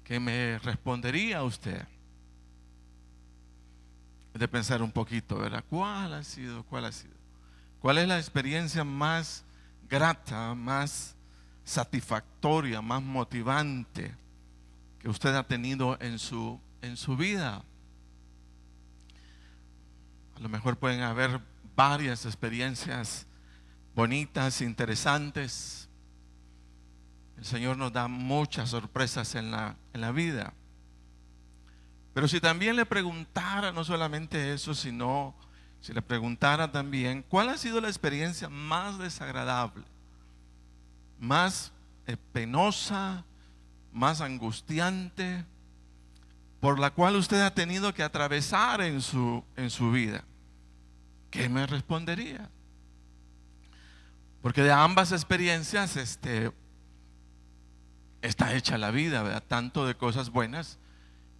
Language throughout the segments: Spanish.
¿Qué me respondería usted? De pensar un poquito, ¿verdad? ¿Cuál ha sido? ¿Cuál ha sido? ¿Cuál es la experiencia más grata, más satisfactoria, más motivante que usted ha tenido en su vida? A lo mejor pueden haber varias experiencias bonitas, interesantes. El Señor nos da muchas sorpresas en la vida. Pero si también le preguntara, no solamente eso, sino si le preguntara también, ¿cuál ha sido la experiencia más desagradable, más penosa, más angustiante, por la cual usted ha tenido que atravesar en su vida? ¿Qué me respondería? Porque de ambas experiencias está hecha la vida, ¿verdad? Tanto de cosas buenas,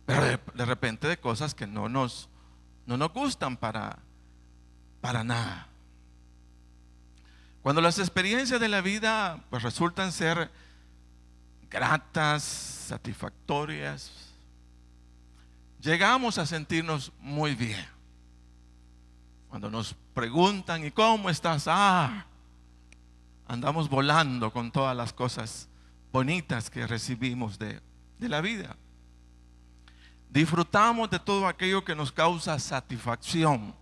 pero de repente de cosas que no nos gustan para nada. Cuando las experiencias de la vida pues resultan ser gratas, satisfactorias, llegamos a sentirnos muy bien. Cuando nos preguntan, ¿y cómo estás? Andamos volando con todas las cosas bonitas que recibimos de la vida. Disfrutamos de todo aquello que nos causa satisfacción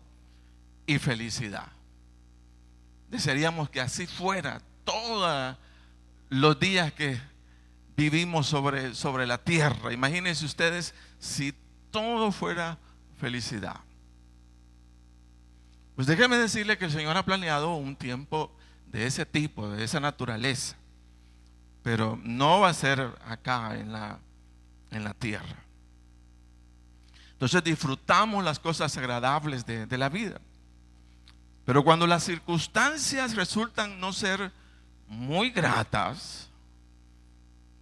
y felicidad. Desearíamos que así fuera todos los días que vivimos sobre la tierra. Imagínense ustedes si todo fuera felicidad. Pues déjeme decirle que el Señor ha planeado un tiempo de ese tipo, de esa naturaleza, pero no va a ser acá en la tierra. Entonces disfrutamos las cosas agradables de la vida. Pero cuando las circunstancias resultan no ser muy gratas,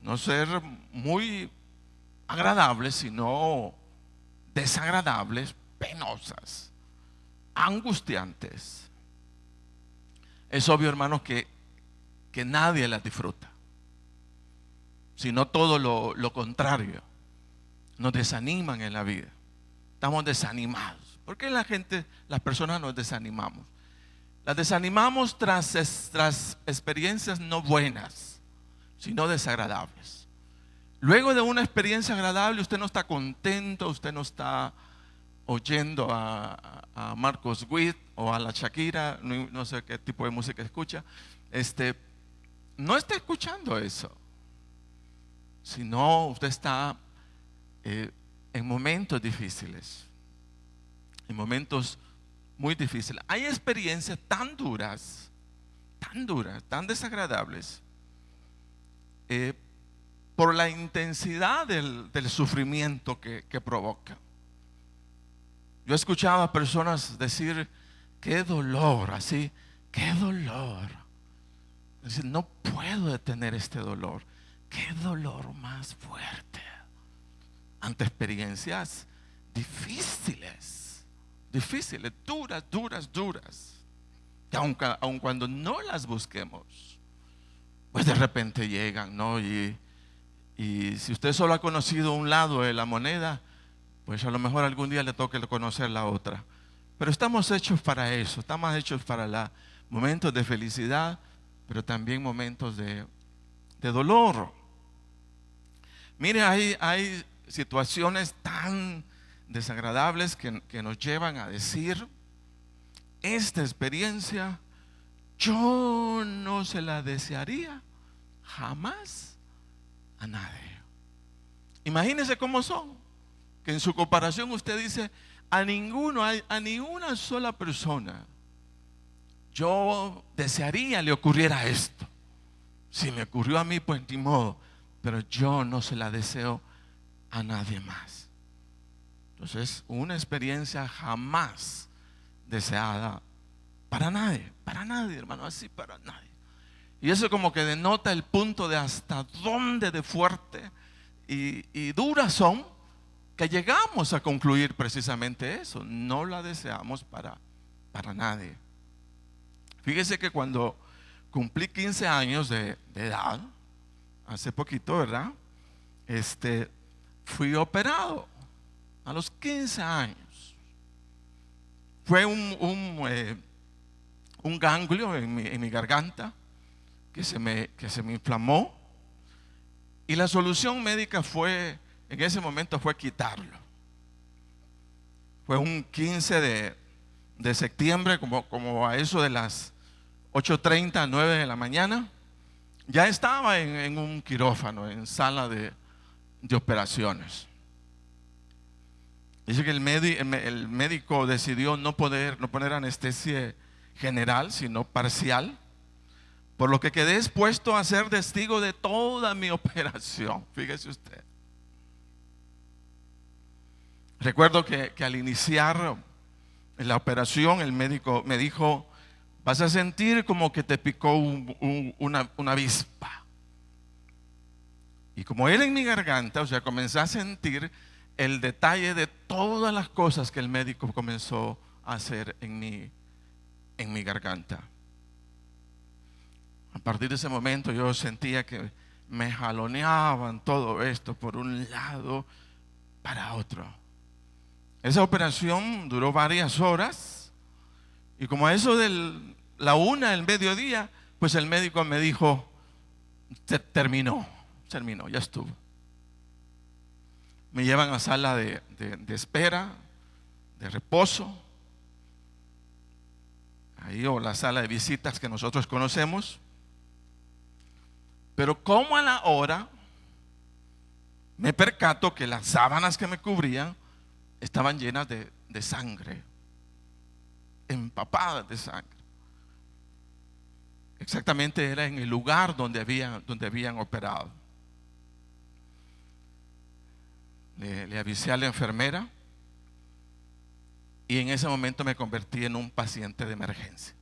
no ser muy agradables, sino desagradables, penosas, angustiantes, es obvio, hermanos, que nadie las disfruta, sino todo lo contrario. Nos desaniman en la vida. Estamos desanimados. ¿Por qué las personas nos desanimamos? Las desanimamos tras experiencias no buenas, sino desagradables. Luego de una experiencia agradable, usted no está contento, usted no está oyendo a Marcos Witt o a la Shakira, no sé qué tipo de música escucha, no está escuchando eso, sino usted está en momentos difíciles, en momentos muy difíciles. Hay experiencias tan duras, tan desagradables, por la intensidad del sufrimiento que provoca. Yo escuchaba a personas decir, qué dolor, así, qué dolor. Decir, no puedo detener este dolor. Qué dolor más fuerte. Ante experiencias difíciles, duras, que aun cuando no las busquemos, pues de repente llegan, ¿no? Y si usted solo ha conocido un lado de la moneda, pues a lo mejor algún día le toque conocer la otra. Pero estamos hechos para eso, estamos hechos para momentos de felicidad, pero también momentos de dolor. Mire, hay situaciones tan desagradables que nos llevan a decir, esta experiencia yo no se la desearía jamás a nadie. Imagínese cómo son, que en su comparación usted dice, a ninguna sola persona yo desearía le ocurriera esto. Si me ocurrió a mí, pues ni modo, pero yo no se la deseo a nadie más. Entonces, una experiencia jamás deseada para nadie, hermano, así para nadie. Y eso como que denota el punto de hasta dónde de fuerte y duras son, que llegamos a concluir precisamente eso. No la deseamos para nadie. Fíjese que cuando cumplí 15 años de edad, hace poquito, ¿verdad? fui operado a los 15 años. Fue un ganglio en mi garganta que se me inflamó, y la solución médica fue, en ese momento, fue quitarlo. Fue un 15 de septiembre, como a eso de las 8:30, 9 de la mañana. Ya estaba en un quirófano, en sala de operaciones. Dice que el médico decidió no poner anestesia general, sino parcial, por lo que quedé expuesto a ser testigo de toda mi operación. Fíjese usted. Recuerdo que al iniciar la operación, el médico me dijo: vas a sentir como que te picó una avispa. Y como era en mi garganta, o sea, comencé a sentir el detalle de todas las cosas que el médico comenzó a hacer en mi garganta. A partir de ese momento yo sentía que me jaloneaban todo esto por un lado para otro. Esa operación duró varias horas, y como a eso de la 1 del mediodía, pues el médico me dijo: terminó, ya estuvo. Me llevan a sala de espera, de reposo, ahí, o la sala de visitas que nosotros conocemos. Pero como a la hora me percato que las sábanas que me cubrían estaban llenas de sangre, empapadas de sangre. Exactamente era en el lugar donde habían operado. Le avisé a la enfermera, y en ese momento me convertí en un paciente de emergencia.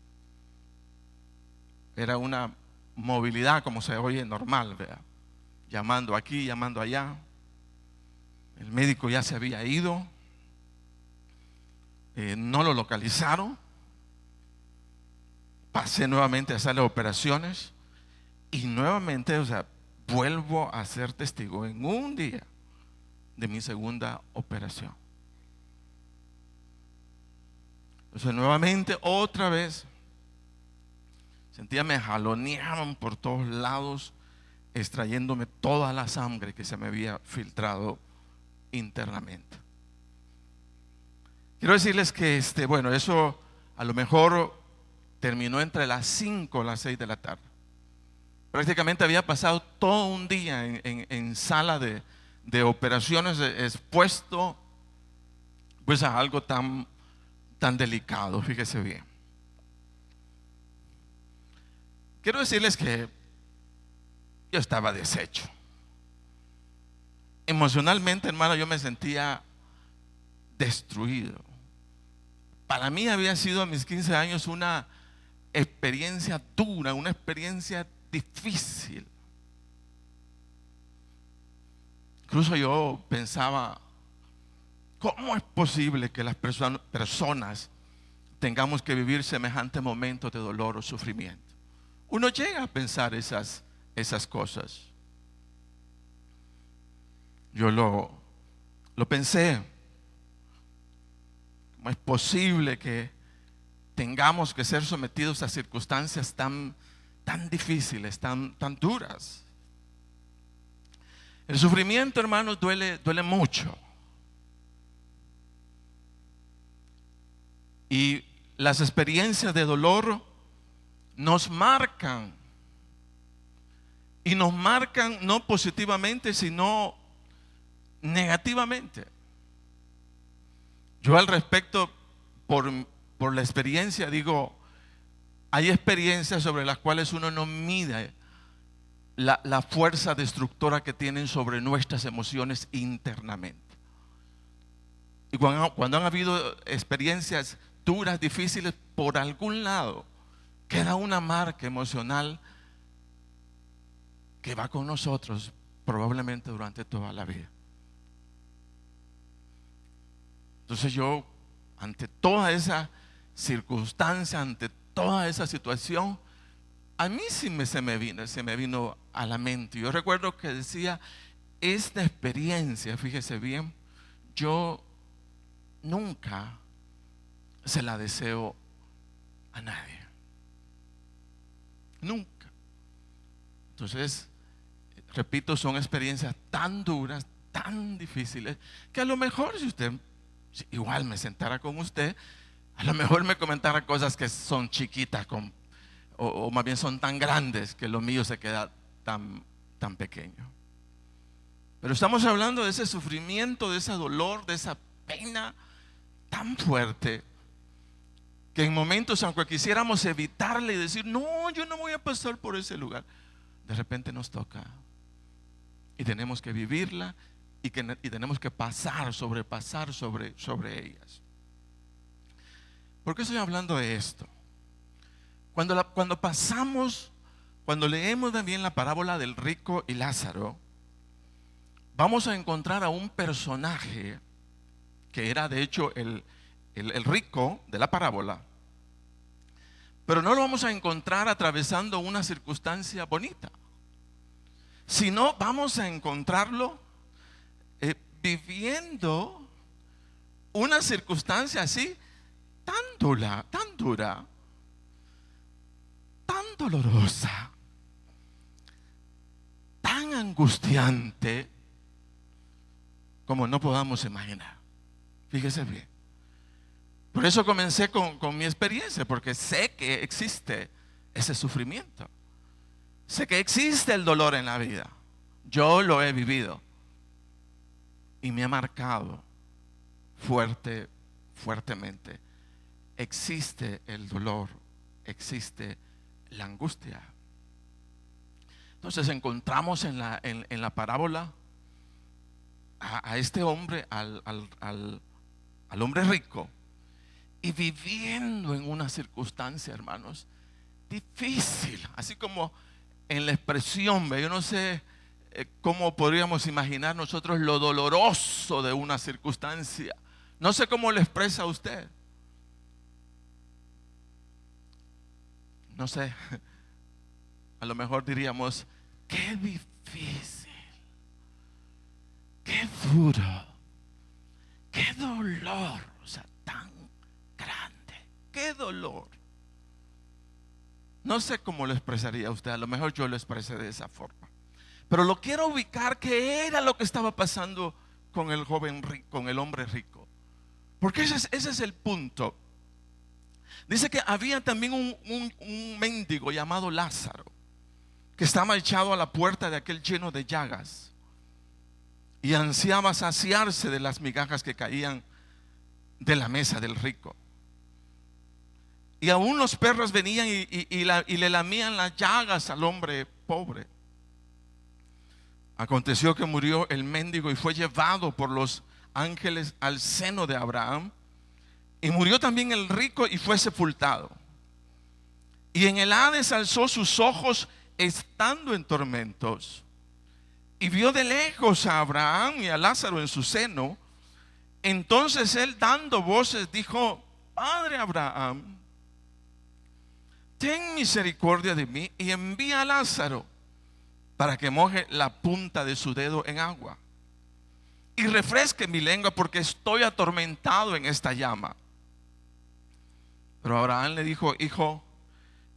Era una movilidad como se oye normal, ¿verdad? Llamando aquí, llamando allá. El médico ya se había ido, no lo localizaron. Pasé nuevamente a sala de operaciones, y nuevamente, o sea, vuelvo a ser testigo en un día de mi segunda operación. Entonces nuevamente, otra vez, sentía me jaloneaban por todos lados, extrayéndome toda la sangre que se me había filtrado internamente. Quiero decirles que bueno, eso a lo mejor terminó entre las 5 o las 6 de la tarde. Prácticamente había pasado todo un día en sala de operaciones, expuesto pues a algo tan delicado. Fíjese bien. Quiero decirles que yo estaba deshecho. Emocionalmente, hermano, yo me sentía destruido. Para mí había sido a mis 15 años una experiencia dura, una experiencia difícil. Incluso yo pensaba: ¿cómo es posible que las personas tengamos que vivir semejantes momentos de dolor o sufrimiento? Uno llega a pensar esas cosas. Yo lo pensé. ¿Cómo es posible que tengamos que ser sometidos a circunstancias tan difíciles, tan duras? El sufrimiento, hermanos, duele mucho. Y las experiencias de dolor nos marcan. Y nos marcan no positivamente, sino negativamente. Yo al respecto, por la experiencia, digo, hay experiencias sobre las cuales uno no mide la fuerza destructora que tienen sobre nuestras emociones internamente. Y cuando han habido experiencias duras, difíciles, por algún lado queda una marca emocional que va con nosotros probablemente durante toda la vida. Entonces yo, ante toda esa circunstancia, ante toda esa situación, a mí sí se me vino a la mente. Yo recuerdo que decía: esta experiencia, fíjese bien, yo nunca se la deseo a nadie. Nunca. Entonces, repito, son experiencias tan duras, tan difíciles, que a lo mejor si usted igual me sentara con usted, a lo mejor me comentara cosas que son chiquitas o más bien son tan grandes que lo mío se queda tan pequeño. Pero estamos hablando de ese sufrimiento, de ese dolor, de esa pena tan fuerte, que en momentos, aunque quisiéramos evitarle y decir, no, yo no voy a pasar por ese lugar, de repente nos toca y tenemos que vivirla y tenemos que sobrepasar sobre ellas. ¿Por qué estoy hablando de esto? Cuando leemos también la parábola del rico y Lázaro, vamos a encontrar a un personaje que era de hecho el rico de la parábola, pero no lo vamos a encontrar atravesando una circunstancia bonita, sino vamos a encontrarlo viviendo una circunstancia así tan dura, tan dolorosa, tan angustiante como no podamos imaginar. Fíjese bien. Por eso comencé con mi experiencia, porque sé que existe ese sufrimiento. Sé que existe el dolor en la vida. Yo lo he vivido y me ha marcado fuertemente. Existe el dolor, existe la angustia. Entonces encontramos en la parábola a este hombre, al hombre rico, y viviendo en una circunstancia, hermanos, difícil, así como en la expresión, yo no sé cómo podríamos imaginar nosotros lo doloroso de una circunstancia. No sé cómo lo expresa usted. No sé, a lo mejor diríamos, qué difícil, qué duro, qué dolor, o sea, tan grande, qué dolor. No sé cómo lo expresaría usted, a lo mejor yo lo expresé de esa forma, pero lo quiero ubicar, que era lo que estaba pasando con el joven rico, con el hombre rico, porque ese es el punto. Dice que había también un mendigo llamado Lázaro, que estaba echado a la puerta de aquel lleno de llagas y ansiaba saciarse de las migajas que caían de la mesa del rico. Y aún los perros venían y le lamían las llagas al hombre pobre. Aconteció que murió el mendigo y fue llevado por los ángeles al seno de Abraham. Y murió también el rico y fue sepultado. Y en el Hades alzó sus ojos estando en tormentos, y vio de lejos a Abraham y a Lázaro en su seno. Entonces él, dando voces, dijo: Padre Abraham, ten misericordia de mí y envía a Lázaro para que moje la punta de su dedo en agua y refresque mi lengua, porque estoy atormentado en esta llama. Pero Abraham le dijo: Hijo,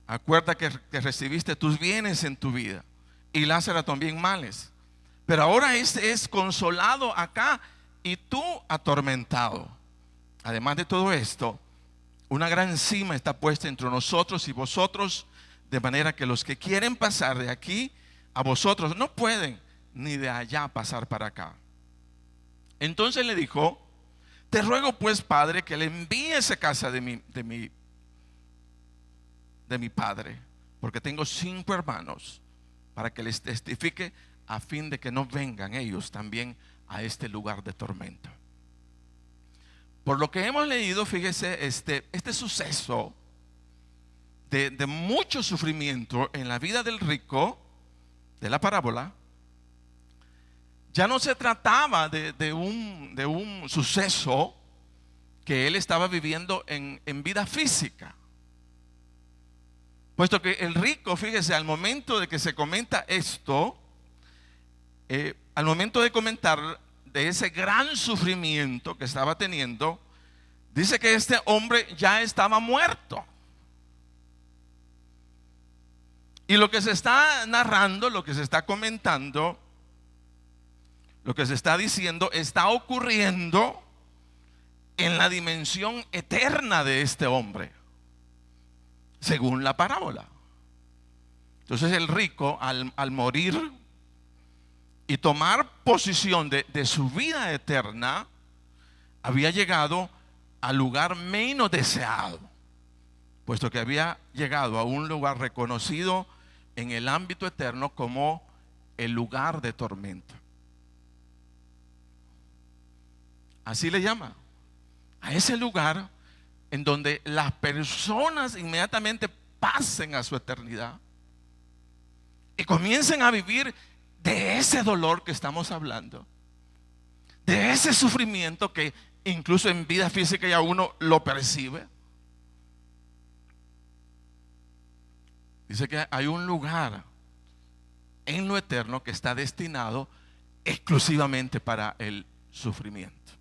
acuerda que recibiste tus bienes en tu vida, y Lázaro también males, pero ahora este es consolado acá y tú atormentado. Además de todo esto, una gran cima está puesta entre nosotros y vosotros, de manera que los que quieren pasar de aquí a vosotros no pueden, ni de allá pasar para acá. Entonces le dijo: Te ruego pues, Padre, que le envíes a casa de mi padre, porque tengo 5 hermanos, para que les testifique, a fin de que no vengan ellos también a este lugar de tormento. Por lo que hemos leído, fíjese, este suceso de mucho sufrimiento en la vida del rico de la parábola, ya no se trataba de un suceso que él estaba viviendo en vida física. Puesto que el rico, fíjese, al momento de que se comenta esto, al momento de comentar de ese gran sufrimiento que estaba teniendo, dice que este hombre ya estaba muerto. Y lo que se está narrando, lo que se está comentando, lo que se está diciendo, está ocurriendo en la dimensión eterna de este hombre, según la parábola. Entonces el rico, al morir y tomar posición de su vida eterna, había llegado al lugar menos deseado, puesto que había llegado a un lugar reconocido en el ámbito eterno como el lugar de tormento. Así le llama a ese lugar en donde las personas inmediatamente pasen a su eternidad y comiencen a vivir de ese dolor que estamos hablando, de ese sufrimiento que incluso en vida física ya uno lo percibe. Dice que hay un lugar en lo eterno que está destinado exclusivamente para el sufrimiento.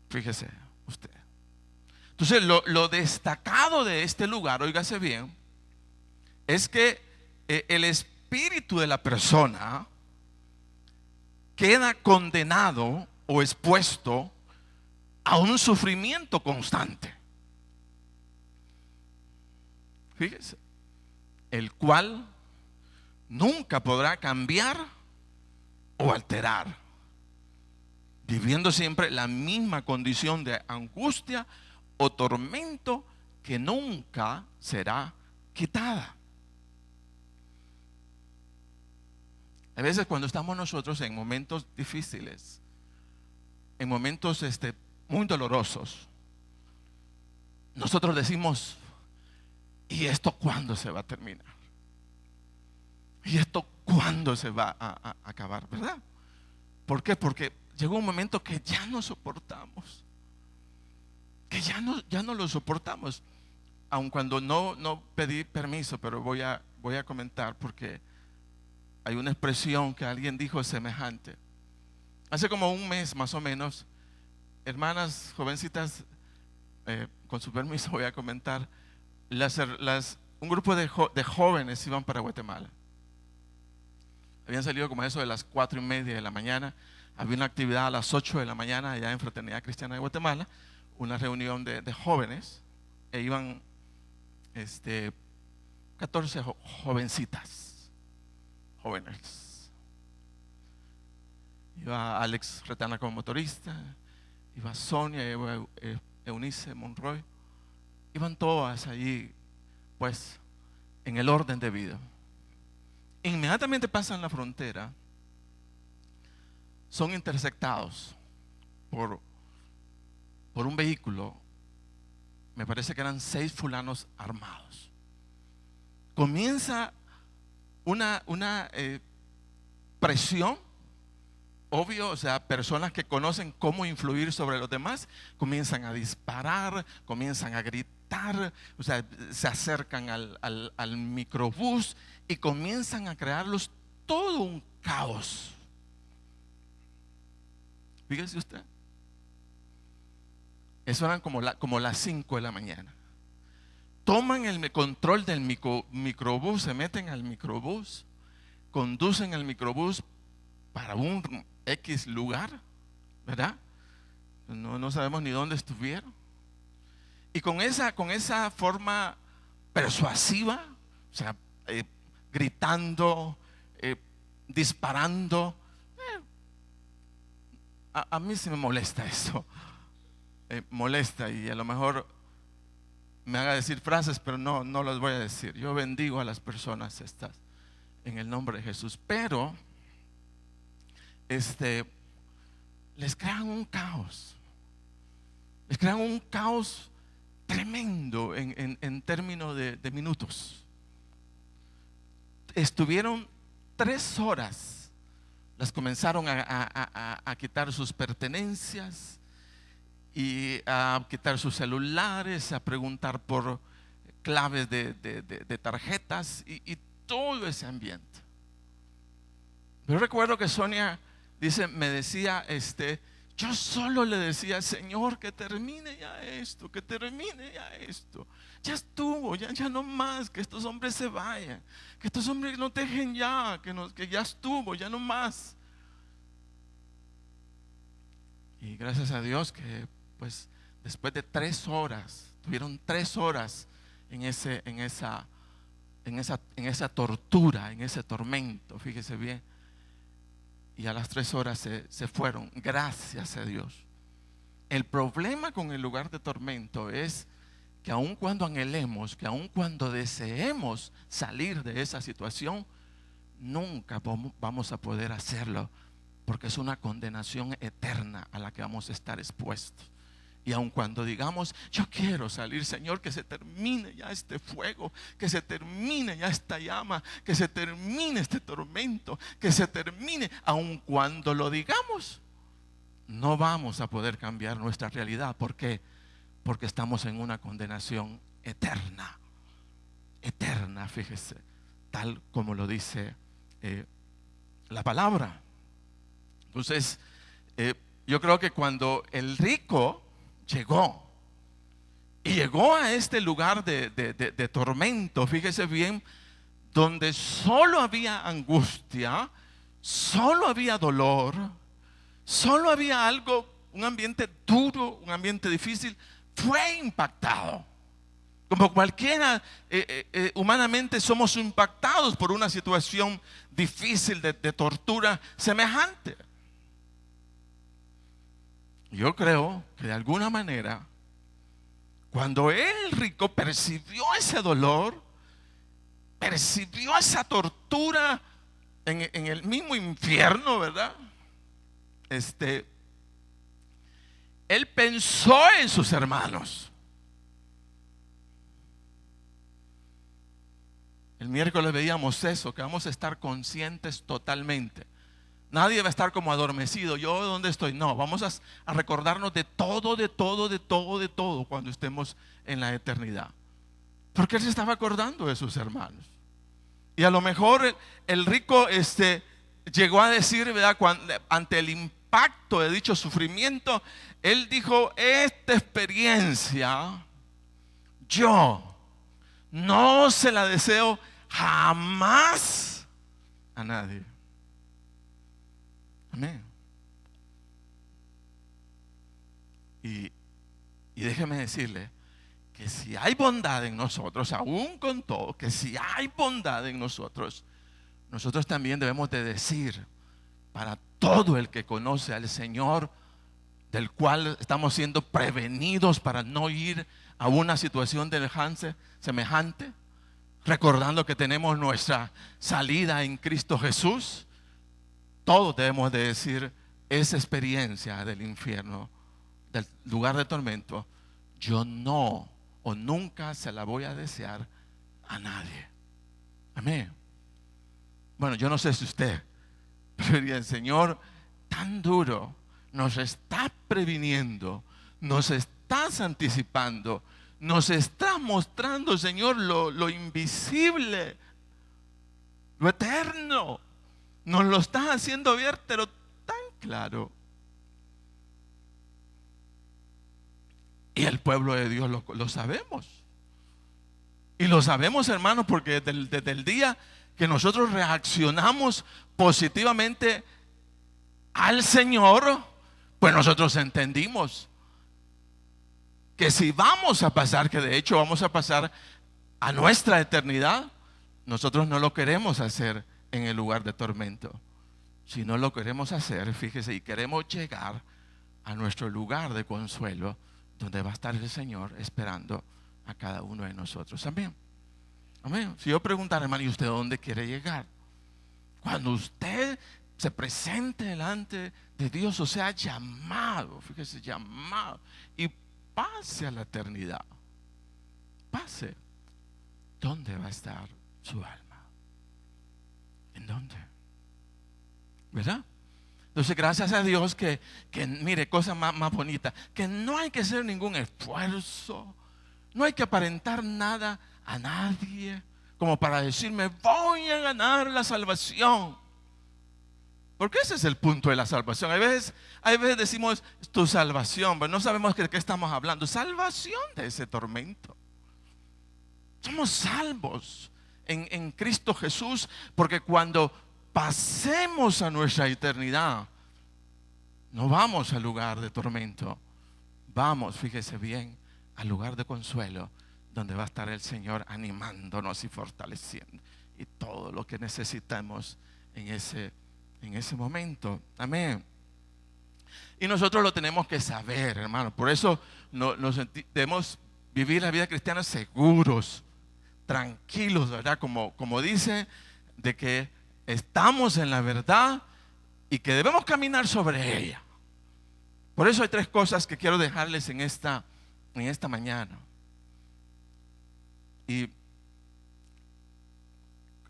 Fíjese usted. Entonces lo destacado de este lugar, óigase bien, es que el espíritu de la persona queda condenado o expuesto a un sufrimiento constante. Fíjese, el cual nunca podrá cambiar o alterar, viviendo siempre la misma condición de angustia o tormento que nunca será quitada. A veces cuando estamos nosotros en momentos difíciles, en momentos muy dolorosos, nosotros decimos: ¿y esto cuándo se va a terminar? ¿Y esto cuándo se va a acabar? ¿Verdad? ¿Por qué? Porque llegó un momento que ya no soportamos, que ya no lo soportamos. Aun cuando no pedí permiso, pero voy a comentar, porque hay una expresión que alguien dijo semejante. Hace como un mes más o menos, hermanas jovencitas, con su permiso voy a comentar, un grupo de jóvenes iban para Guatemala. Habían salido como eso de las 4:30 de la mañana. Había una actividad a las 8 de la mañana allá en Fraternidad Cristiana de Guatemala, una reunión de jóvenes, e iban 14 jovencitas, jóvenes. Iba Alex Retana como motorista, iba Sonia, iba Eunice Monroy. Iban todas allí, pues, en el orden de vida. Inmediatamente pasan la frontera, son interceptados por un vehículo. Me parece que eran 6 fulanos armados. Comienza una presión, obvio, o sea, personas que conocen cómo influir sobre los demás, comienzan a disparar, comienzan a gritar, o sea, se acercan al microbús y comienzan a crearlos todo un caos. Fíjese usted, eso eran como las 5 de la mañana. Toman el control del microbús, se meten al microbús, conducen el microbús para un X lugar, ¿verdad? No sabemos ni dónde estuvieron. Y con esa forma persuasiva, o sea, gritando, disparando, a mí sí me molesta eso. Molesta, y a lo mejor me haga decir frases, pero no las voy a decir. Yo bendigo a las personas estas en el nombre de Jesús, pero les crean un caos. Les crean un caos tremendo en términos de minutos. Estuvieron 3 horas. Las comenzaron a quitar sus pertenencias y a quitar sus celulares, a preguntar por claves de tarjetas y todo ese ambiente. Pero recuerdo que Sonia dice, me decía, yo solo le decía, Señor, que termine ya esto, que termine ya esto. Ya estuvo, ya no más, que estos hombres se vayan, que estos hombres nos dejen ya, que ya estuvo, ya no más. Y gracias a Dios que pues después de 3 horas, tuvieron 3 horas en esa tortura, en ese tormento, fíjese bien. Y a las 3 horas se fueron, gracias a Dios. El problema con el lugar de tormento es que aun cuando anhelemos, que aun cuando deseemos salir de esa situación, nunca vamos a poder hacerlo, porque es una condenación eterna a la que vamos a estar expuestos. Y aun cuando digamos, yo quiero salir, Señor, que se termine ya este fuego, que se termine ya esta llama, que se termine este tormento, que se termine, aun cuando lo digamos, no vamos a poder cambiar nuestra realidad. ¿Por qué? Porque estamos en una condenación eterna, eterna, fíjese, tal como lo dice la palabra. Entonces, yo creo que cuando el rico llegó a este lugar de tormento, fíjese bien, donde solo había angustia, solo había dolor, solo había algo, un ambiente duro, un ambiente difícil, fue impactado. Como cualquiera, humanamente somos impactados por una situación difícil de tortura semejante. Yo creo que de alguna manera, cuando el rico percibió ese dolor, percibió esa tortura en el mismo infierno, ¿verdad? Él pensó en sus hermanos. El miércoles veíamos eso, que vamos a estar conscientes totalmente. Nadie va a estar como adormecido. ¿Yo dónde estoy? No, vamos a recordarnos de todo cuando estemos en la eternidad. Porque él se estaba acordando de sus hermanos. Y a lo mejor el rico llegó a decir, ¿verdad? Ante el impacto de dicho sufrimiento, él dijo, esta experiencia yo no se la deseo jamás a nadie. Amén. Y déjeme decirle que si hay bondad en nosotros, aún con todo, que si hay bondad en nosotros, nosotros también debemos de decir para todo el que conoce al Señor, del cual estamos siendo prevenidos para no ir a una situación semejante, recordando que tenemos nuestra salida en Cristo Jesús. Todos debemos de decir, esa experiencia del infierno, del lugar de tormento, yo no o nunca se la voy a desear a nadie. Amén. Bueno, yo no sé si usted, pero el Señor tan duro nos está previniendo, nos está anticipando, nos está mostrando, Señor, lo invisible, lo eterno. Nos lo está haciendo ver, pero tan claro. Y el pueblo de Dios lo sabemos. Y lo sabemos, hermanos, porque desde el día que nosotros reaccionamos positivamente al Señor, pues nosotros entendimos que si vamos a pasar, que de hecho vamos a pasar a nuestra eternidad, nosotros no lo queremos hacer en el lugar de tormento. Si no lo queremos hacer, fíjese, y queremos llegar a nuestro lugar de consuelo, donde va a estar el Señor esperando a cada uno de nosotros. Amén. Amén. Si yo preguntara, hermano, ¿y usted dónde quiere llegar? Cuando usted se presente delante de Dios, o sea, llamado, fíjese, llamado, y pase a la eternidad, pase, ¿dónde va a estar su alma? ¿En dónde? ¿Verdad? Entonces, gracias a Dios que mire, cosa más bonita, que no hay que hacer ningún esfuerzo, no hay que aparentar nada a nadie, como para decirme, voy a ganar la salvación. Porque ese es el punto de la salvación. Hay veces decimos tu salvación, pero no sabemos de qué estamos hablando. Salvación de ese tormento. Somos salvos en Cristo Jesús, porque cuando pasemos a nuestra eternidad, no vamos al lugar de tormento. Vamos, fíjese bien, al lugar de consuelo, donde va a estar el Señor animándonos y fortaleciendo. Y todo lo que necesitamos en ese momento. Amén. Y nosotros lo tenemos que saber, hermano. Por eso debemos vivir la vida cristiana seguros, tranquilos, ¿verdad? Como dice, de que estamos en la verdad y que debemos caminar sobre ella. Por eso hay 3 cosas que quiero dejarles en esta mañana. Y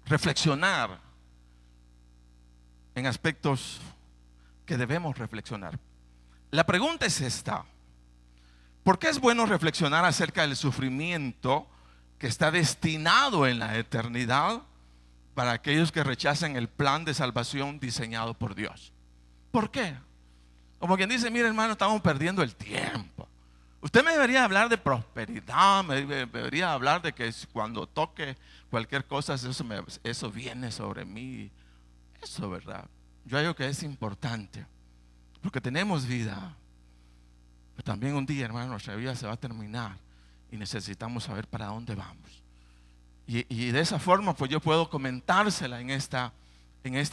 reflexionar en aspectos que debemos reflexionar. La pregunta es esta: ¿por qué es bueno reflexionar acerca del sufrimiento que está destinado en la eternidad para aquellos que rechazan el plan de salvación diseñado por Dios? ¿Por qué? Como quien dice, mire hermano, estamos perdiendo el tiempo. Usted me debería hablar de prosperidad, me debería hablar de que cuando toque cualquier cosa, eso viene sobre mí. Eso, ¿verdad? Yo digo que es importante, porque tenemos vida. Pero también un día, hermano, nuestra vida se va a terminar y necesitamos saber para dónde vamos. Y de esa forma, pues yo puedo comentársela en esta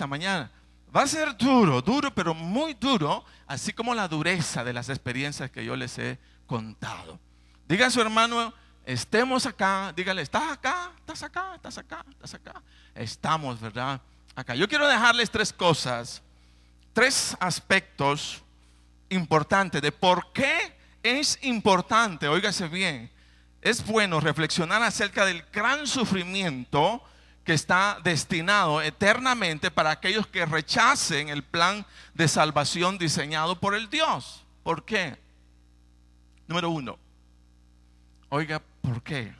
mañana. Va a ser duro, pero muy duro, así como la dureza de las experiencias que yo les he contado. Diga a su hermano, estemos acá, dígale, ¿estás acá? ¿Estás acá? ¿Estás acá? ¿Estás acá? Estamos, ¿verdad? Acá. Yo quiero dejarles 3 cosas, 3 aspectos importantes de por qué es importante, óigase bien, es bueno reflexionar acerca del gran sufrimiento que está destinado eternamente para aquellos que rechacen el plan de salvación diseñado por el Dios. ¿Por qué? Número 1, oiga, ¿por qué?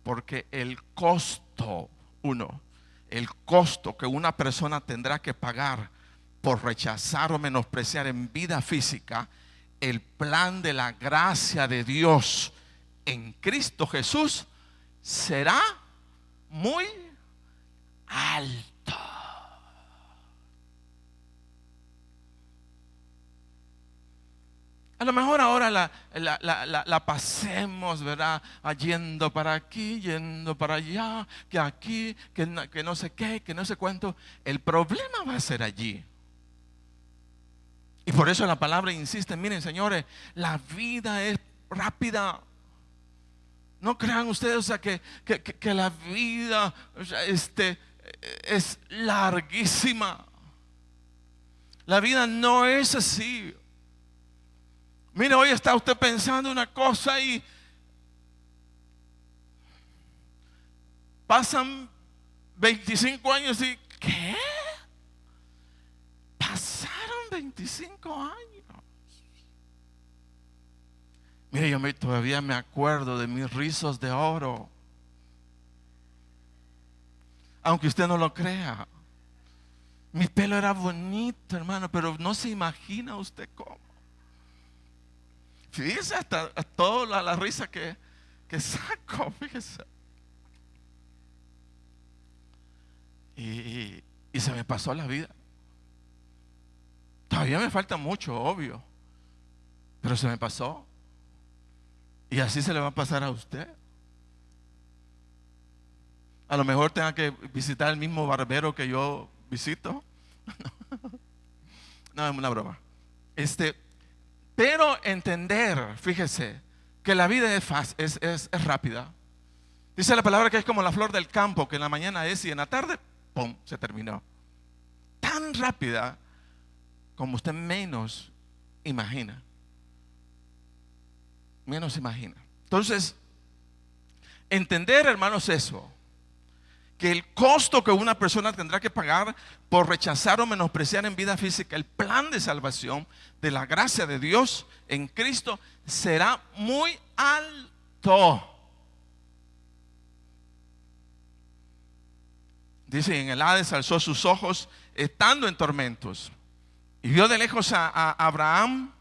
Porque el costo que una persona tendrá que pagar por rechazar o menospreciar en vida física el plan de la gracia de Dios en Cristo Jesús será muy alto. A lo mejor ahora la pasemos, ¿verdad? Yendo para aquí, yendo para allá, que aquí, que no sé qué, que no sé cuánto. El problema va a ser allí. Y por eso la palabra insiste, miren señores, la vida es rápida. No crean ustedes, o sea, que la vida, o sea, es larguísima. La vida no es así. Mire, hoy está usted pensando una cosa y pasan 25 años y ¿qué? Pasaron 25 años. Mire, yo todavía me acuerdo de mis rizos de oro. Aunque usted no lo crea. Mi pelo era bonito, hermano, pero no se imagina usted cómo. Fíjese hasta toda la risa que saco, fíjese. Y se me pasó la vida. Todavía me falta mucho, obvio, pero se me pasó. Y así se le va a pasar a usted. A lo mejor tenga que visitar el mismo barbero que yo visito. No, es una broma. Pero entender, fíjese, que la vida es rápida. Dice la palabra que es como la flor del campo, que en la mañana es y en la tarde, ¡pum!, se terminó. Tan rápida como usted menos imagina. Menos imagina. Entonces, entender, hermanos, eso, que el costo que una persona tendrá que pagar por rechazar o menospreciar en vida física el plan de salvación de la gracia de Dios en Cristo será muy alto. Dice, en el Hades alzó sus ojos estando en tormentos. Y vio de lejos a Abraham,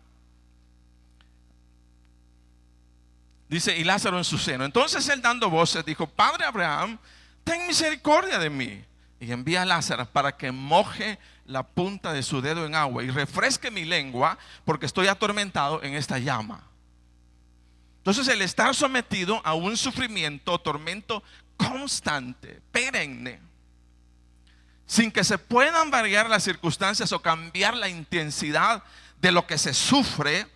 dice, y Lázaro en su seno. Entonces él, dando voces, dijo: Padre Abraham, ten misericordia de mí, y envía a Lázaro para que moje la punta de su dedo en agua y refresque mi lengua, porque estoy atormentado en esta llama. Entonces el estar sometido a un sufrimiento, tormento constante, perenne, sin que se puedan variar las circunstancias o cambiar la intensidad de lo que se sufre,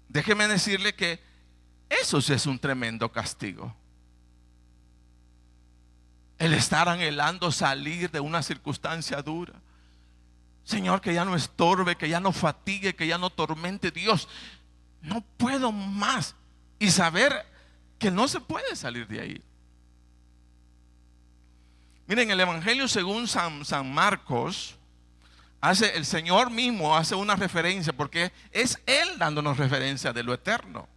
déjeme decirle que eso sí es un tremendo castigo. El estar anhelando salir de una circunstancia dura. Señor, que ya no estorbe, que ya no fatigue, que ya no tormente. Dios, no puedo más. Y saber que no se puede salir de ahí. Miren, el Evangelio según San Marcos, el Señor mismo hace una referencia, porque es Él dándonos referencia de lo eterno.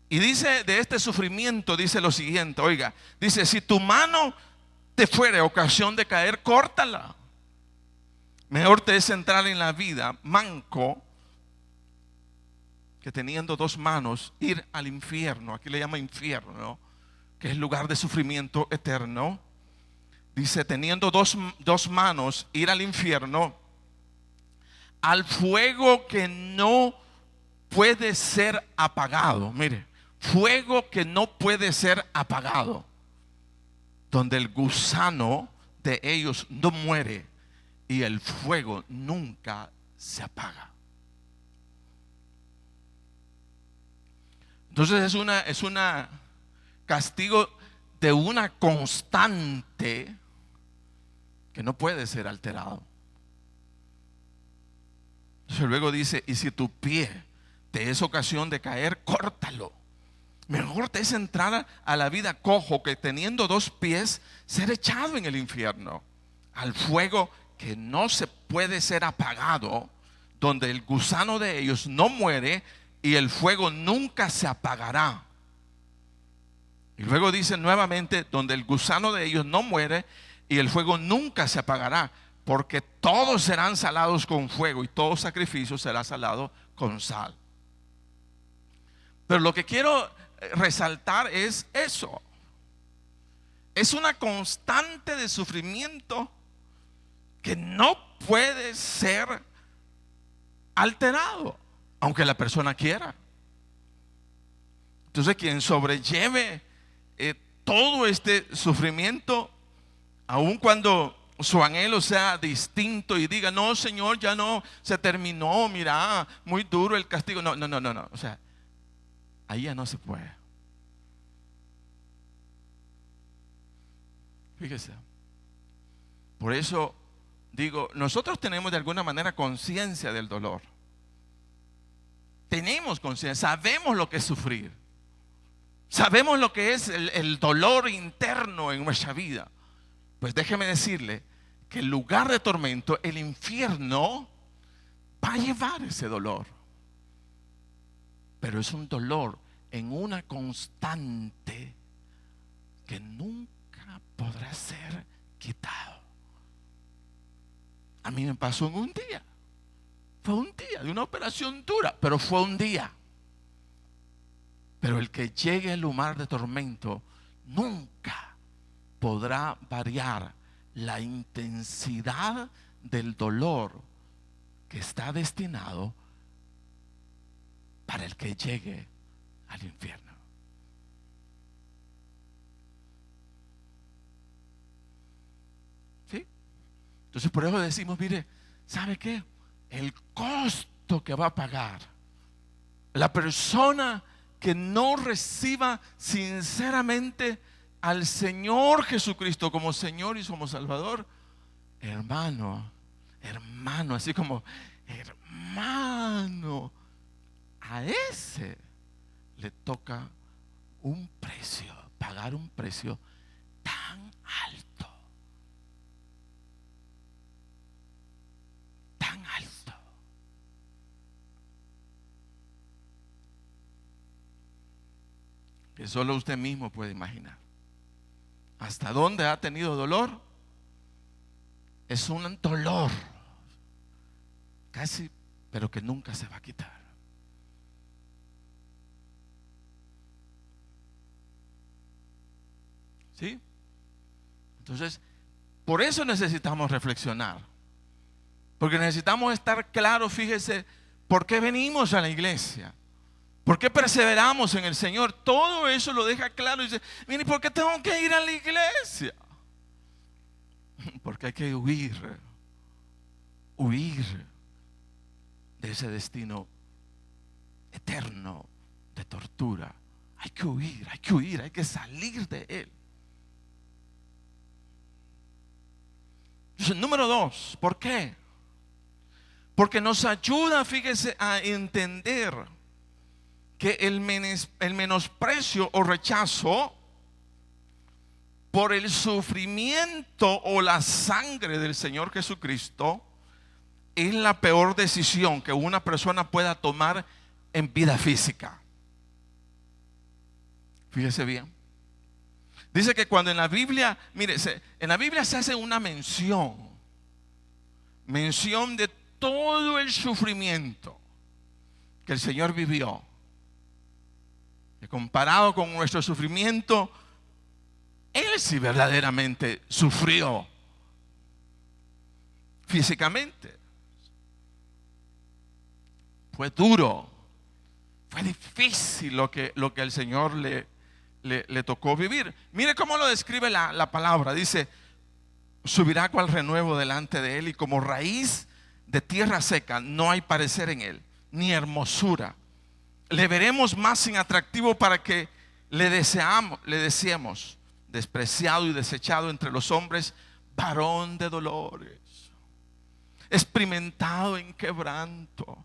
Y dice de este sufrimiento, dice lo siguiente, oiga, dice: si tu mano te fuere ocasión de caer, córtala. Mejor te es entrar en la vida manco que teniendo dos manos ir al infierno. Aquí le llama infierno, ¿no? Que es lugar de sufrimiento eterno. Dice: teniendo dos manos ir al infierno, al fuego que no puede ser apagado. Mire, fuego que no puede ser apagado, donde el gusano de ellos no muere y el fuego nunca se apaga. Entonces es una castigo de una constante que no puede ser alterado. Entonces luego dice: y si tu pie te es ocasión de caer, córtalo. Mejor te es entrar a la vida cojo que teniendo dos pies ser echado en el infierno, al fuego que no se puede ser apagado, donde el gusano de ellos no muere y el fuego nunca se apagará. Y luego dice nuevamente: donde el gusano de ellos no muere y el fuego nunca se apagará, porque todos serán salados con fuego y todo sacrificio será salado con sal. Pero lo que quiero resaltar es eso. Es una constante de sufrimiento que no puede ser alterado, aunque la persona quiera. Entonces quien sobrelleve todo este sufrimiento, aun cuando su anhelo sea distinto y diga: no, Señor, ya no, se terminó, mira, muy duro el castigo. No. O sea, ahí ya no se puede. Fíjese. Por eso digo, nosotros tenemos de alguna manera conciencia del dolor. Tenemos conciencia, sabemos lo que es sufrir. Sabemos lo que es el dolor interno en nuestra vida. Pues déjeme decirle que el lugar de tormento, el infierno, va a llevar ese dolor. Pero es un dolor en una constante que nunca podrá ser quitado. A mí me pasó en un día. Fue un día de una operación dura, pero fue un día. Pero el que llegue al lugar de tormento nunca podrá variar la intensidad del dolor que está destinado para el que llegue al infierno. ¿Sí? Entonces por eso decimos, mire, ¿sabe qué? El costo que va a pagar la persona que no reciba sinceramente al Señor Jesucristo como Señor y como Salvador, hermano, así como hermano, a ese le toca un precio, pagar un precio tan alto, tan alto, que solo usted mismo puede imaginar. ¿Hasta dónde ha tenido dolor? es un dolor casi, pero que nunca se va a quitar. ¿Sí? Entonces, por eso necesitamos reflexionar, porque necesitamos estar claros. Fíjese, ¿por qué venimos a la iglesia? ¿Por qué perseveramos en el Señor? Todo eso lo deja claro y dice, mire, ¿por qué tengo que ir a la iglesia? Porque hay que huir de ese destino eterno de tortura. Hay que huir, hay que salir de él. Entonces, número 2, ¿por qué? Porque nos ayuda, fíjese, a entender que el menosprecio o rechazo por el sufrimiento o la sangre del Señor Jesucristo es la peor decisión que una persona pueda tomar en vida física. Fíjese bien. Dice que cuando en la Biblia, mire, en la Biblia se hace una mención de todo el sufrimiento que el Señor vivió. Que comparado con nuestro sufrimiento, Él sí verdaderamente sufrió físicamente. Fue duro, fue difícil lo que el Señor le tocó vivir. Mire cómo lo describe la palabra. Dice, subirá cual renuevo delante de él, y como raíz de tierra seca no hay parecer en él, ni hermosura. Le veremos más sin atractivo para que le deseemos, despreciado y desechado entre los hombres, varón de dolores, experimentado en quebranto,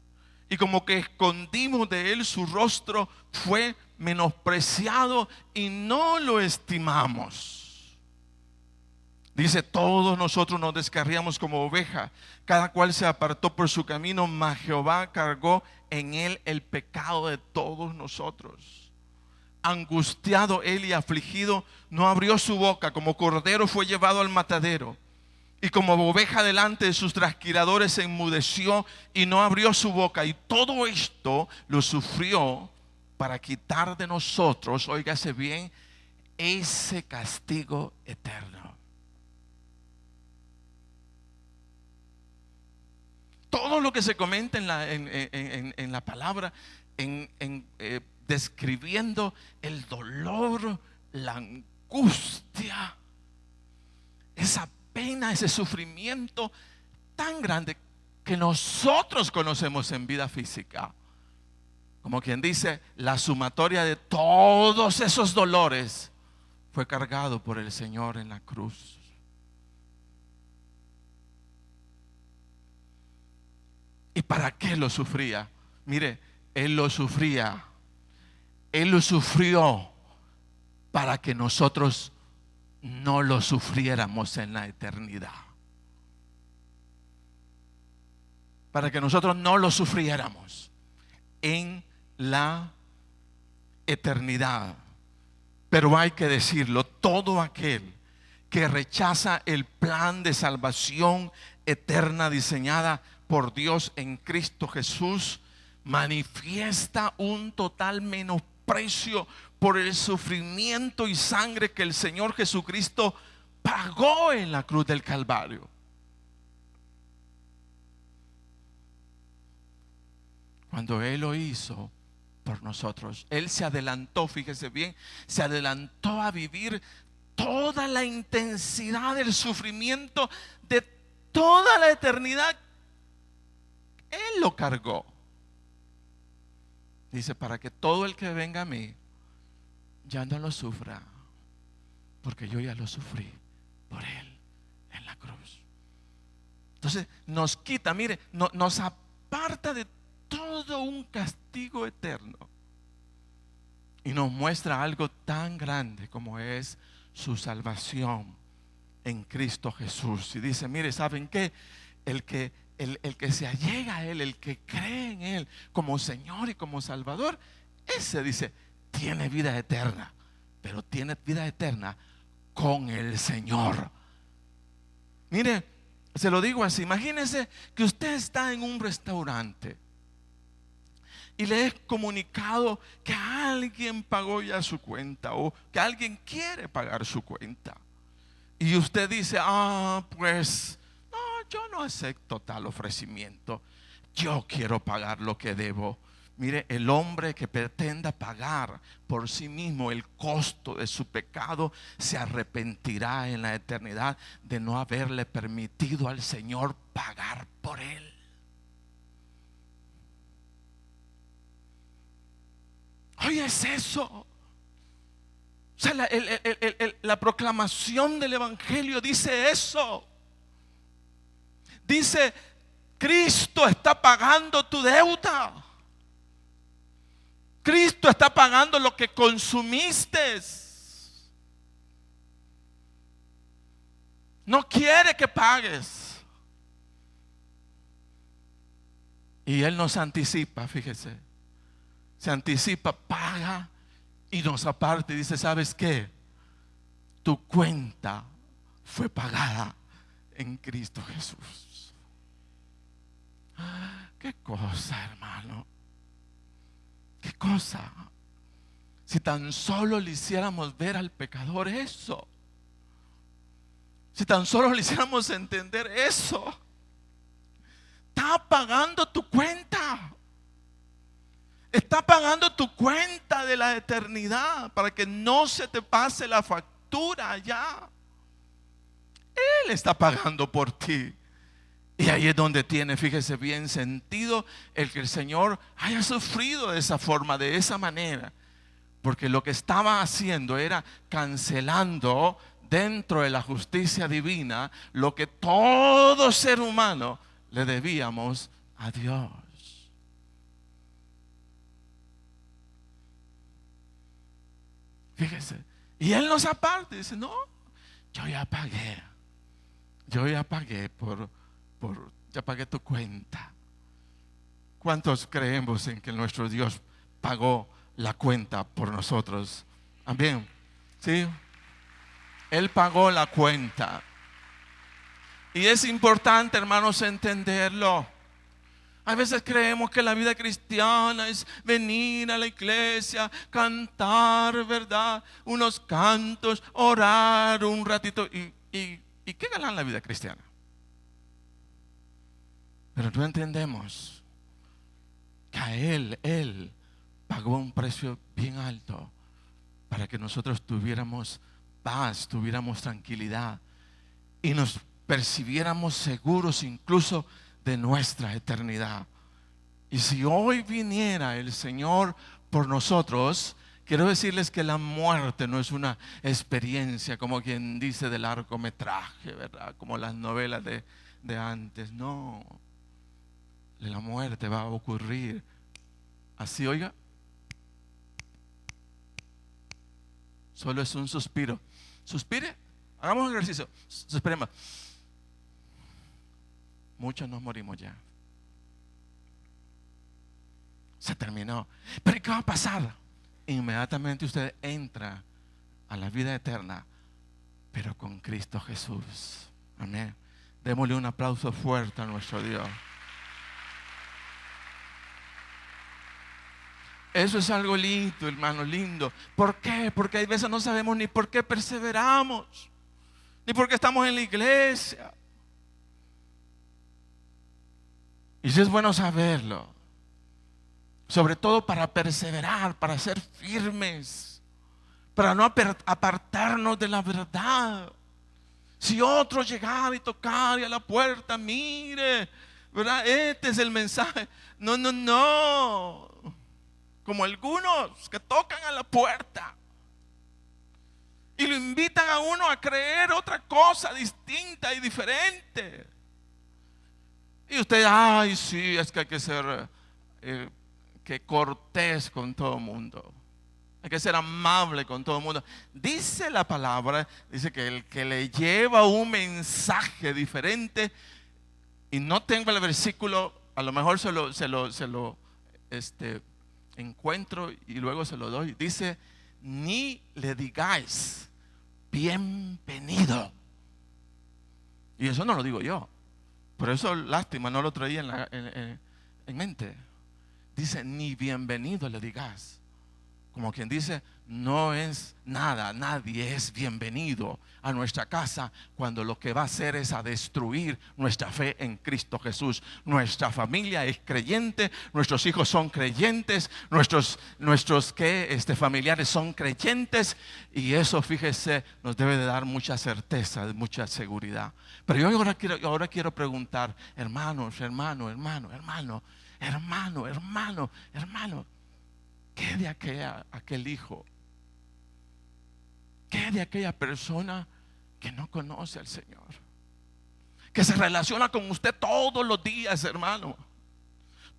y como que escondimos de él su rostro, fue menospreciado y no lo estimamos. Dice, todos nosotros nos descarriamos como oveja, cada cual se apartó por su camino, mas Jehová cargó en él el pecado de todos nosotros. Angustiado él y afligido, no abrió su boca, como cordero fue llevado al matadero, y como oveja delante de sus trasquiladores se enmudeció y no abrió su boca. Y todo esto lo sufrió para quitar de nosotros, óigase bien, ese castigo eterno. Todo lo que se comenta en la palabra, describiendo el dolor, la angustia, esa pena, ese sufrimiento tan grande que nosotros conocemos en vida física. Como quien dice, la sumatoria de todos esos dolores fue cargado por el Señor en la cruz. ¿Y para qué lo sufría? Mire, Él lo sufrió para que nosotros no lo sufriéramos en la eternidad. Para que nosotros no lo sufriéramos en la eternidad. Pero hay que decirlo, todo aquel que rechaza el plan de salvación eterna diseñada por Dios en Cristo Jesús, manifiesta un total menosprecio por el sufrimiento y sangre que el Señor Jesucristo pagó en la cruz del Calvario. Cuando Él lo hizo por nosotros, Él se adelantó, fíjese bien, se adelantó a vivir toda la intensidad del sufrimiento de toda la eternidad. Él lo cargó. Dice, para que todo el que venga a mí ya no lo sufra, porque yo ya lo sufrí por Él en la cruz. Entonces nos quita, mire, nos aparta de todo un castigo eterno y nos muestra algo tan grande como es su salvación en Cristo Jesús. Y dice, mire, ¿saben qué? El que se allega a Él, el que cree en Él como Señor y como Salvador, ese dice, tiene vida eterna, pero tiene vida eterna con el Señor. Mire, Se lo digo así, imagínese que usted está en un restaurante y le es comunicado que alguien pagó ya su cuenta o que alguien quiere pagar su cuenta. Y usted dice, pues no, yo no acepto tal ofrecimiento, yo quiero pagar lo que debo. Mire, el hombre que pretenda pagar por sí mismo el costo de su pecado se arrepentirá en la eternidad de no haberle permitido al Señor pagar por él. Oye, es eso. O sea, la proclamación del Evangelio dice eso. Dice, Cristo está pagando tu deuda. Cristo está pagando lo que consumiste. No quiere que pagues. Y Él nos anticipa, fíjese. Se anticipa, paga y nos aparta y dice, ¿sabes qué? Tu cuenta fue pagada en Cristo Jesús. ¿Qué cosa, hermano? ¿Qué cosa? Si tan solo le hiciéramos ver al pecador eso. Si tan solo le hiciéramos entender eso. Está pagando tu cuenta. Está pagando tu cuenta de la eternidad para que no se te pase la factura allá. Él está pagando por ti. Y ahí es donde tiene, fíjese bien, sentido el que el Señor haya sufrido de esa forma, de esa manera. Porque lo que estaba haciendo era cancelando dentro de la justicia divina lo que todo ser humano le debíamos a Dios. Fíjese. Y Él nos aparta y dice, no, yo ya pagué. Yo ya pagué ya pagué tu cuenta. ¿Cuántos creemos en que nuestro Dios pagó la cuenta por nosotros? Amén. ¿Sí? Él pagó la cuenta. Y es importante, hermanos, entenderlo. A veces creemos que la vida cristiana es venir a la iglesia, cantar, ¿verdad? Unos cantos, orar un ratito. ¿Y qué ganan la vida cristiana? Pero no entendemos que a Él pagó un precio bien alto para que nosotros tuviéramos paz, tuviéramos tranquilidad y nos percibiéramos seguros incluso de nuestra eternidad. Y si hoy viniera el Señor por nosotros, quiero decirles que la muerte no es una experiencia como quien dice de largometraje, ¿verdad? Como las novelas de antes. No, la muerte va a ocurrir así, oiga. Solo es un suspiro. Suspire, hagamos un ejercicio. Suspiremos. Muchos nos morimos ya. Se terminó. Pero ¿qué va a pasar? Inmediatamente usted entra a la vida eterna, pero con Cristo Jesús. Amén. Démosle un aplauso fuerte a nuestro Dios. Eso es algo lindo, hermano, lindo. ¿Por qué? Porque hay veces no sabemos ni por qué perseveramos, ni por qué estamos en la iglesia. Y sí es bueno saberlo, sobre todo para perseverar, para ser firmes, para no apartarnos de la verdad. Si otro llegara y tocara a la puerta, mire, ¿verdad? Este es el mensaje. No. Como algunos que tocan a la puerta y lo invitan a uno a creer otra cosa distinta y diferente. Y usted, ay, sí, es que hay que ser que cortés con todo el mundo. Hay que ser amable con todo el mundo. Dice la palabra, dice que el que le lleva un mensaje diferente, y no tengo el versículo, a lo mejor se lo encuentro y luego se lo doy. Dice, ni le digáis bienvenido. Y eso no lo digo yo, Por eso, lástima, no lo traía en mente. Dice, ni bienvenido le digas. Como quien dice, no es nada, nadie es bienvenido a nuestra casa cuando lo que va a hacer es a destruir nuestra fe en Cristo Jesús. Nuestra familia es creyente, nuestros hijos son creyentes, nuestros familiares son creyentes, y eso, fíjese, nos debe de dar mucha certeza, mucha seguridad. Pero yo ahora quiero preguntar, hermano, ¿qué de aquel hijo? ¿Qué de aquella persona que no conoce al Señor? Que se relaciona con usted todos los días, hermano.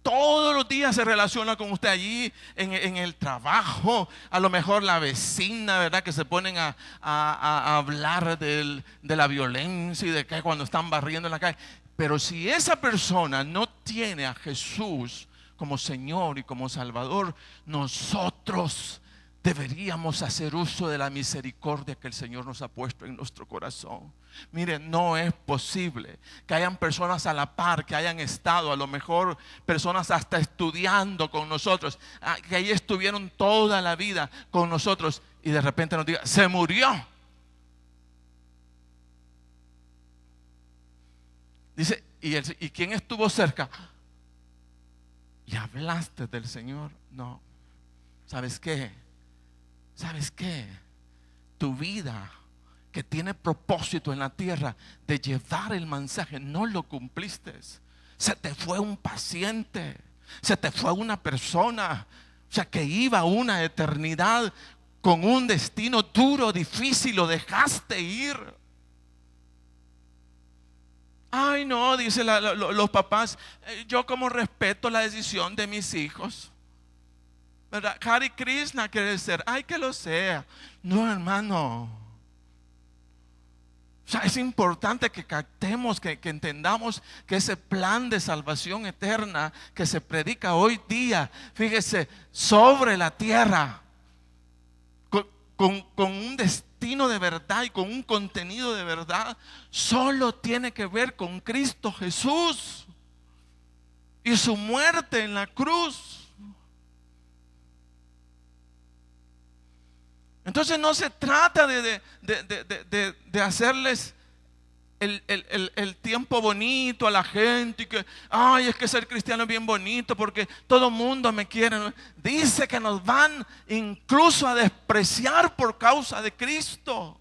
Todos los días se relaciona con usted allí en el trabajo. A lo mejor la vecina, ¿verdad? Que se ponen a hablar de la violencia y de que cuando están barriendo en la calle. Pero si esa persona no tiene a Jesús como Señor y como Salvador, nosotros deberíamos hacer uso de la misericordia que el Señor nos ha puesto en nuestro corazón. Miren, no es posible que hayan personas a la par, que hayan estado, a lo mejor personas hasta estudiando con nosotros, que ahí estuvieron toda la vida con nosotros, y de repente nos diga, se murió. Dice, ¿y quién estuvo cerca? ¿Y hablaste del Señor? No. ¿Sabes qué? Tu vida, que tiene propósito en la tierra de llevar el mensaje, no lo cumpliste. Se te fue un paciente, se te fue una persona, o sea, que iba a una eternidad con un destino duro, difícil, lo dejaste ir. Ay, no, dice los papás, yo como respeto la decisión de mis hijos, ¿verdad? Hare Krishna quiere ser, ay, que lo sea. No, hermano. O sea, es importante que captemos, que entendamos que ese plan de salvación eterna que se predica hoy día, fíjese, sobre la tierra, con un destino de verdad y con un contenido de verdad, solo tiene que ver con Cristo Jesús y su muerte en la cruz. Entonces no se trata de hacerles el tiempo bonito a la gente y que, ay, es que ser cristiano es bien bonito porque todo el mundo me quiere. Dice que nos van incluso a despreciar por causa de Cristo.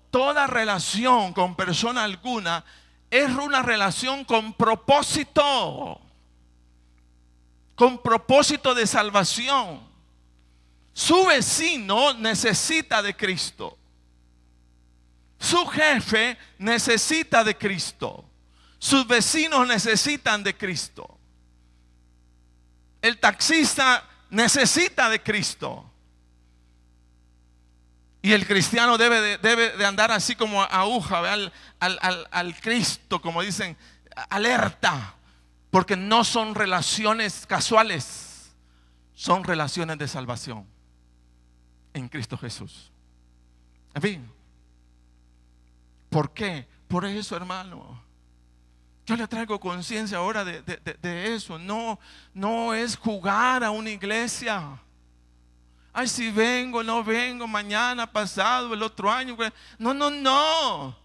Toda relación con persona alguna es una relación con propósito de salvación. Su vecino necesita de Cristo. Su jefe necesita de Cristo. Sus vecinos necesitan de Cristo. El taxista necesita de Cristo. Y el cristiano debe de andar así como aguja, al Cristo, como dicen, alerta. Porque no son relaciones casuales, son relaciones de salvación en Cristo Jesús. En fin, ¿por qué? Por eso, hermano, yo le traigo conciencia ahora de eso. No es jugar a una iglesia. Ay, si vengo, no vengo, mañana, pasado, el otro año. No.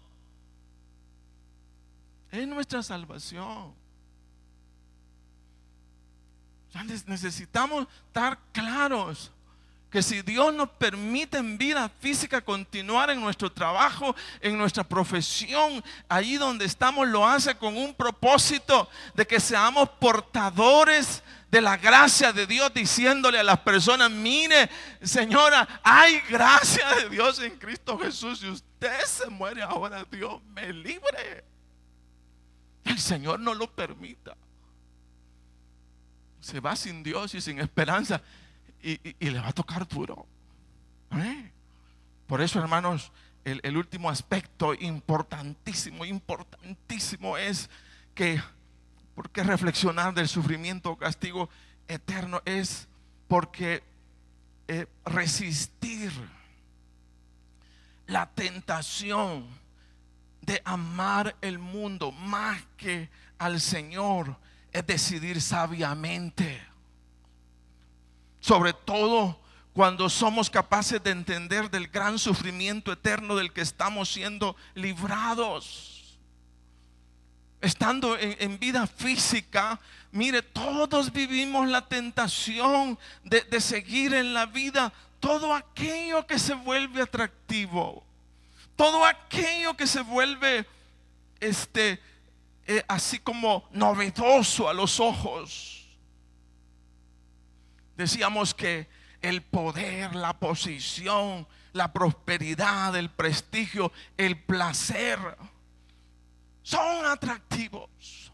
Es nuestra salvación. Necesitamos estar claros que si Dios nos permite en vida física continuar en nuestro trabajo, en nuestra profesión, allí donde estamos, lo hace con un propósito de que seamos portadores de la gracia de Dios, diciéndole a las personas, mire, señora, hay gracia de Dios en Cristo Jesús. Si usted se muere ahora, Dios me libre. El Señor no lo permita. Se va sin Dios y sin esperanza y le va a tocar duro. Por eso, hermanos, el último aspecto importantísimo es que, ¿por qué reflexionar del sufrimiento o castigo? eterno es porque resistir la tentación de amar el mundo más que al Señor es decidir sabiamente, sobre todo cuando somos capaces de entender del gran sufrimiento eterno del que estamos siendo librados. Estando en vida física, mire, todos vivimos la tentación de seguir en la vida todo aquello que se vuelve atractivo, todo aquello que se vuelve así como novedoso a los ojos. Decíamos que el poder, la posición, la prosperidad, el prestigio, el placer son atractivos.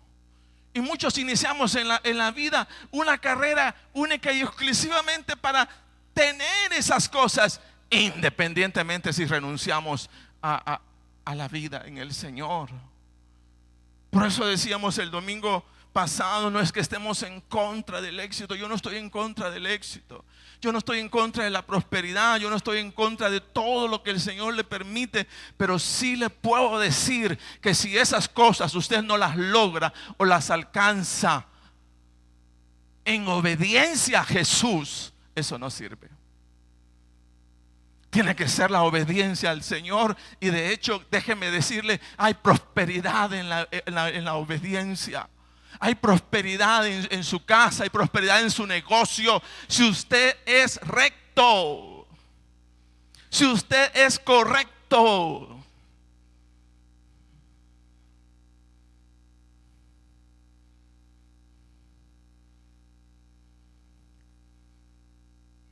Y muchos iniciamos en la vida una carrera única y exclusivamente para tener esas cosas, independientemente si renunciamos a la vida en el Señor. Por eso decíamos el domingo pasado, no es que estemos en contra del éxito. Yo no estoy en contra del éxito. Yo no estoy en contra de la prosperidad. Yo no estoy en contra de todo lo que el Señor le permite. Pero sí le puedo decir que si esas cosas usted no las logra o las alcanza en obediencia a Jesús, eso no sirve. Tiene que ser la obediencia al Señor. Y de hecho, déjeme decirle, hay prosperidad en la obediencia. Hay prosperidad en su casa, hay prosperidad en su negocio. Si usted es recto, si usted es correcto.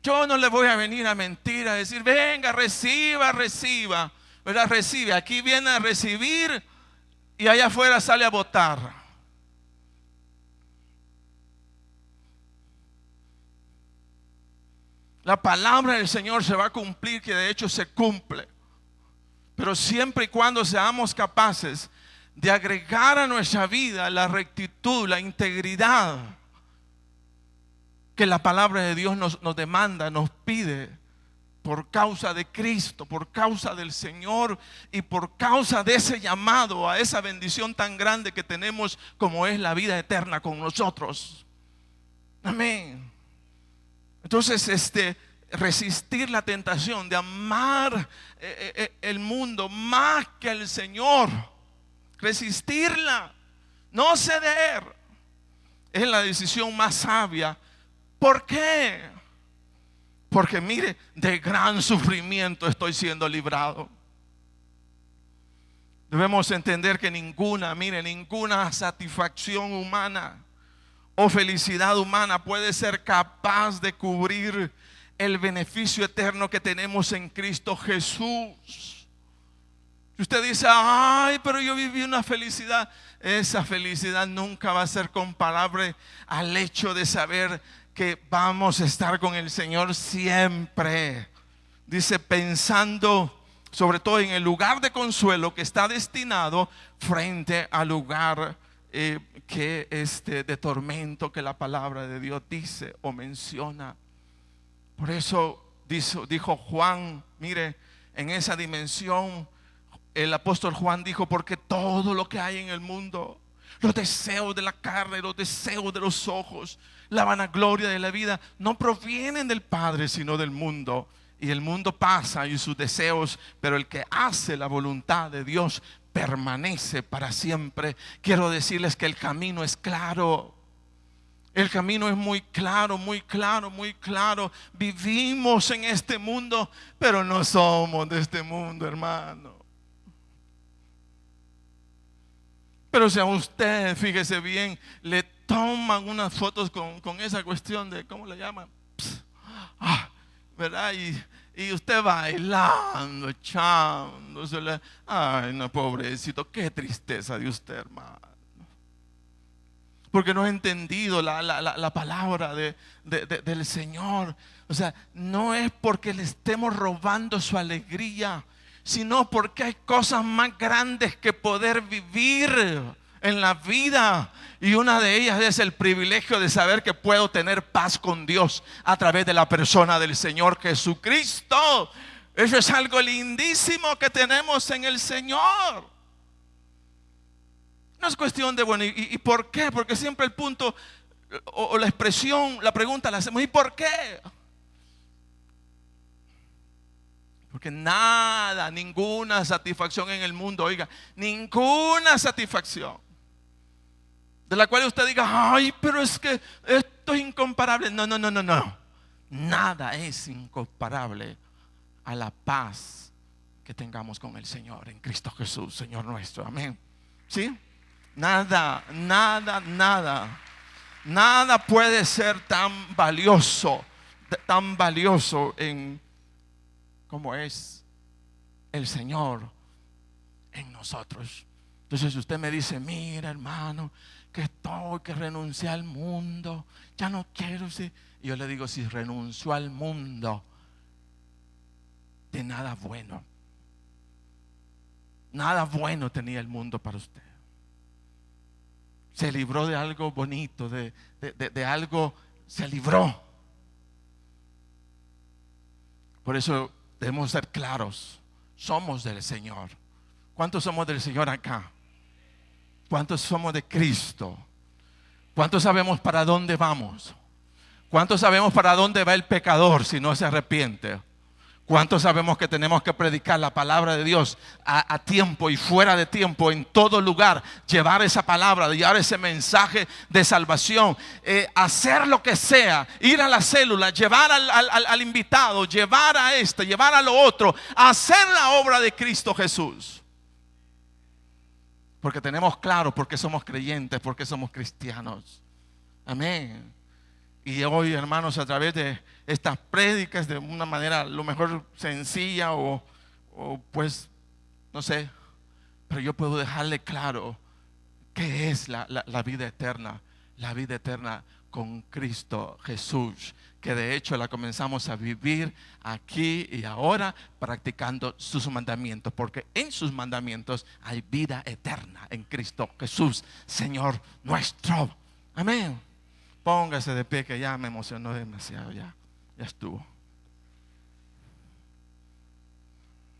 Yo no le voy a venir a mentir, a decir, venga, reciba, ¿verdad? Recibe, aquí viene a recibir y allá afuera sale a votar. La palabra del Señor se va a cumplir, que de hecho se cumple. Pero siempre y cuando seamos capaces de agregar a nuestra vida la rectitud, la integridad que la palabra de Dios nos demanda, nos pide, por causa de Cristo, por causa del Señor y por causa de ese llamado a esa bendición tan grande que tenemos como es la vida eterna con nosotros. Amén. Entonces, resistir la tentación de amar el mundo más que al Señor, resistirla, no ceder, es la decisión más sabia. ¿Por qué? Porque mire, de gran sufrimiento estoy siendo librado. Debemos entender que ninguna satisfacción humana o felicidad humana puede ser capaz de cubrir el beneficio eterno que tenemos en Cristo Jesús. Si usted dice, ay, pero yo viví una felicidad, esa felicidad nunca va a ser comparable al hecho de saber que vamos a estar con el Señor siempre. Dice, pensando sobre todo en el lugar de consuelo que está destinado frente al lugar de tormento que la palabra de Dios dice o menciona. Por eso dijo Juan, mire, en esa dimensión el apóstol Juan dijo, porque todo lo que hay en el mundo, los deseos de la carne, los deseos de los ojos, la vanagloria de la vida, no provienen del Padre, sino del mundo. Y el mundo pasa y sus deseos, pero el que hace la voluntad de Dios permanece para siempre. Quiero decirles que el camino es claro. El camino es muy claro, muy claro, muy claro. Vivimos en este mundo, pero no somos de este mundo, hermano. Pero si a usted, fíjese bien, le toman unas fotos con esa cuestión de, ¿cómo le llaman? ¿Verdad? Y usted bailando, echándosele. Ay, no, pobrecito, qué tristeza de usted, hermano. Porque no ha entendido la palabra del Señor. O sea, no es porque le estemos robando su alegría, sino porque hay cosas más grandes que poder vivir en la vida. Y una de ellas es el privilegio de saber que puedo tener paz con Dios a través de la persona del Señor Jesucristo. Eso es algo lindísimo que tenemos en el Señor. No es cuestión de, bueno, ¿y por qué? Porque siempre el punto o la expresión, la pregunta la hacemos, ¿y por qué? Porque nada, ninguna satisfacción en el mundo, oiga, ninguna satisfacción de la cual usted diga, ay, pero es que esto es incomparable. No. Nada es incomparable a la paz que tengamos con el Señor en Cristo Jesús, Señor nuestro. Amén. ¿Sí? Nada puede ser tan valioso en como es el Señor en nosotros. Entonces usted me dice, mira hermano, que renuncié al mundo, ya no quiero. Y yo le digo, si renunció al mundo, de nada bueno tenía el mundo para usted. Se libró de algo bonito, de algo, se libró. Por eso debemos ser claros, somos del Señor. ¿Cuántos somos del Señor acá? ¿Cuántos somos de Cristo? ¿Cuántos sabemos para dónde vamos? ¿Cuántos sabemos para dónde va el pecador si no se arrepiente? ¿Cuántos sabemos que tenemos que predicar la palabra de Dios a tiempo y fuera de tiempo, en todo lugar? Llevar esa palabra, llevar ese mensaje de salvación, hacer lo que sea, ir a la célula, llevar al invitado, llevar a llevar a lo otro, hacer la obra de Cristo Jesús. Porque tenemos claro, porque somos creyentes, porque somos cristianos. Amén. Y hoy, hermanos, a través de estas prédicas, de una manera a lo mejor sencilla o pues, no sé, pero yo puedo dejarle claro qué es la vida eterna. La vida eterna con Cristo Jesús, que de hecho la comenzamos a vivir aquí y ahora practicando sus mandamientos, porque en sus mandamientos hay vida eterna en Cristo Jesús, Señor nuestro. Amén. Póngase de pie, que ya me emocionó demasiado, ya estuvo.